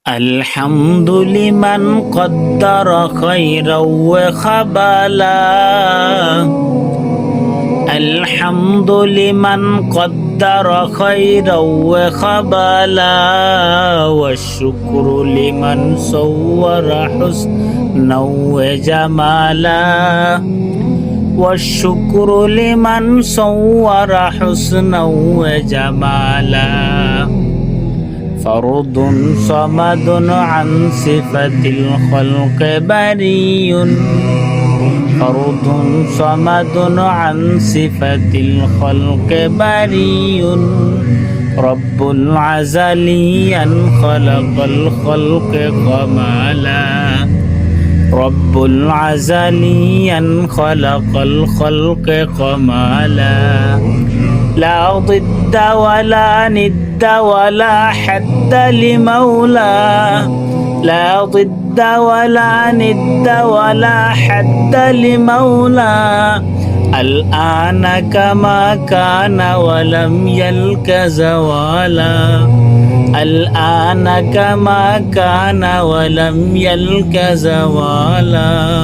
الحمد لمن قدر خيرا وخبالا. الحمد لمن قدر خيرا وخبالا، والشكر لمن صور حسنا وجمالا. والشكر لمن صور حسنا وجمالا. فرد صمد عن صفة الخلق بري. فرد صمد عن صفة الخلق بري. رب العزليا خلق الخلق كمالا. رب العزليا خلق الخلق كمالا. لا ضد ولا ند ولا حد لمولاه. لا ضد ولا ند ولا حد لمولاه. الآن كما كان ولم يلك زوالا. الآن كما كان ولم يلك زوالا.